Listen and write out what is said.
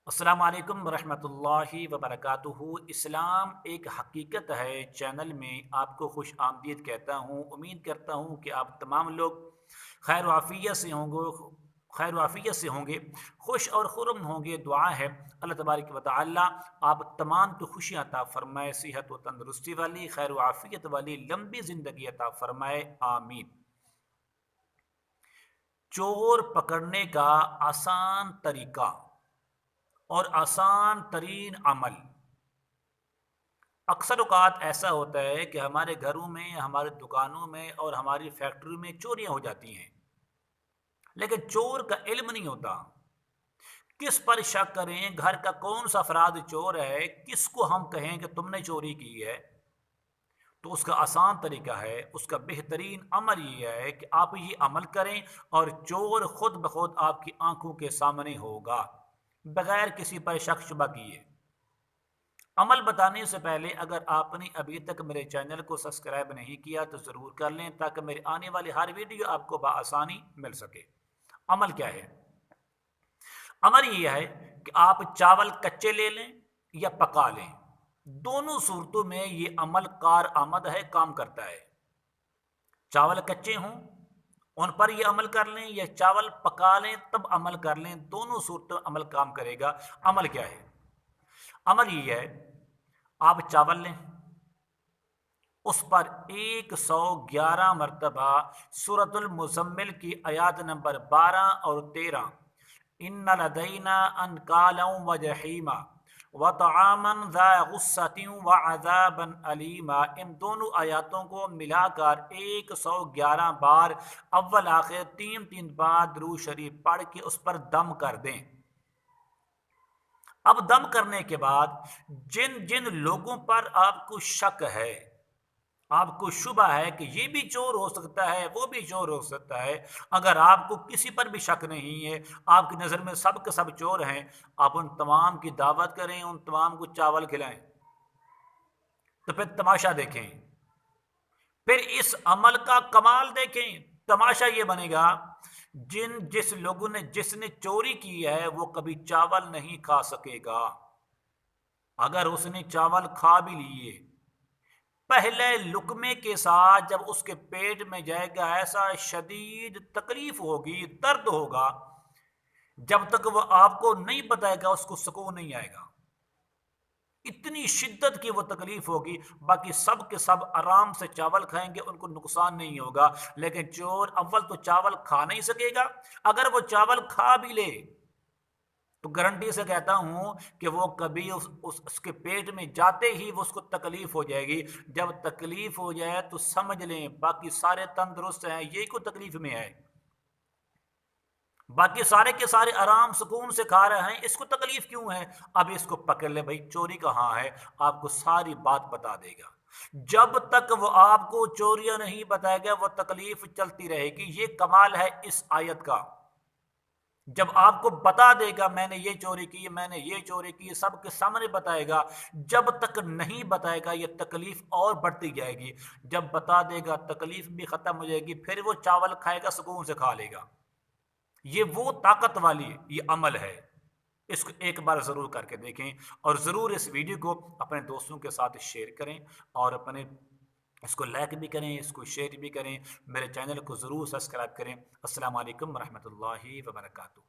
अस्सलाम वालेकुम वरहमतुल्लाहि वबरकातुहू। इस्लाम एक हकीकत है चैनल में आपको खुश आमदीद कहता हूँ। उम्मीद करता हूँ कि आप तमाम लोग खैर वाफ़ियत से होंगे, खुश और खुरम होंगे। दुआ है अल्लाह तबारक व तआला आप तमाम को खुशियाँ अता फ़रमाए, सेहत व तंदरुस्ती वाली खैर वाफ़ियत वाली लंबी ज़िंदगी अता फ़रमाए, आमीन। चोर पकड़ने का आसान तरीका और आसान तरीन अमल। अक्सर औक़ात ऐसा होता है कि हमारे घरों में, हमारे दुकानों में और हमारी फैक्ट्री में चोरियां हो जाती हैं, लेकिन चोर का इल्म नहीं होता। किस पर शक करें, घर का कौन सा अफराद चोर है, किसको हम कहें कि तुमने चोरी की है। तो उसका आसान तरीका है, उसका बेहतरीन अमल ये है कि आप ये अमल करें और चोर खुद ब खुद आपकी आंखों के सामने होगा, बगैर किसी पर शक शुबा किए। अमल बताने से पहले अगर आपने अभी तक मेरे चैनल को सब्सक्राइब नहीं किया तो ज़रूर कर लें, ताकि मेरे आने वाली हर वीडियो आपको बआसानी मिल सके। अमल क्या है? अमल यह है कि आप चावल कच्चे ले लें या पका लें। दोनों सूरतों में ये अमल कार आमद है, काम करता है। चावल कच्चे हों उन पर यह अमल कर लें या चावल पका लें तब अमल कर लें, दोनों सूरतों अमल काम करेगा। अमल क्या है? अमल ये है, आप चावल लें, उस पर 111 मरतबा सूरतुल मुज़म्मिल की आयत नंबर 12 और 13, इन्ना लदैना अनकालौ व जहीमा व तआमन ज़ा गुस्सतिन व अज़ाबन अलीमा, इन दोनों आयतों को मिलाकर 111 बार अव्वल आखिर 3 बार दुरूद शरीफ पढ़ के उस पर दम कर दें। अब दम करने के बाद जिन जिन लोगों पर आपको शक है, आपको शुबा है कि ये भी चोर हो सकता है, वो भी चोर हो सकता है, अगर आपको किसी पर भी शक नहीं है, आपकी नज़र में सब के सब चोर हैं, आप उन तमाम की दावत करें, उन तमाम को चावल खिलाएं। तो फिर तमाशा देखें, फिर इस अमल का कमाल देखें। तमाशा ये बनेगा, जिस लोगों ने जिसने चोरी की है वो कभी चावल नहीं खा सकेगा। अगर उसने चावल खा भी लिए, पहले लुकमे के साथ जब उसके पेट में जाएगा ऐसा शदीद तकलीफ होगी, दर्द होगा, जब तक वो आपको नहीं बताएगा उसको सुकून नहीं आएगा। इतनी शिद्दत की वो तकलीफ होगी। बाकी सब के सब आराम से चावल खाएंगे, उनको नुकसान नहीं होगा। लेकिन चोर अव्वल तो चावल खा नहीं सकेगा, अगर वो चावल खा भी ले तो गारंटी से कहता हूं कि वो कभी उसके पेट में जाते ही वो उसको तकलीफ हो जाएगी। जब तकलीफ हो जाए तो समझ लें बाकी सारे तंदुरुस्त हैं, यही को तकलीफ में है। बाकी सारे के सारे आराम सुकून से खा रहे हैं, इसको तकलीफ क्यों है? अब इसको पकड़ ले भाई, चोरी कहाँ है, आपको सारी बात बता देगा। जब तक वो आपको चोरियां नहीं बताएगा वो तकलीफ चलती रहेगी। ये कमाल है इस आयत का। जब आपको बता देगा मैंने ये चोरी की, मैंने ये चोरी की, सबके सामने बताएगा। जब तक नहीं बताएगा ये तकलीफ और बढ़ती जाएगी। जब बता देगा तकलीफ भी खत्म हो जाएगी, फिर वो चावल खाएगा, सुकून से खा लेगा। ये वो ताकत वाली ये अमल है। इसको एक बार ज़रूर करके देखें और ज़रूर इस वीडियो को अपने दोस्तों के साथ शेयर करें और अपने इसको लाइक भी करें, इसको शेयर भी करें। मेरे चैनल को ज़रूर सब्सक्राइब करें। अस्सलाम वालेकुम रहमतुल्लाहि व बरकातुहू।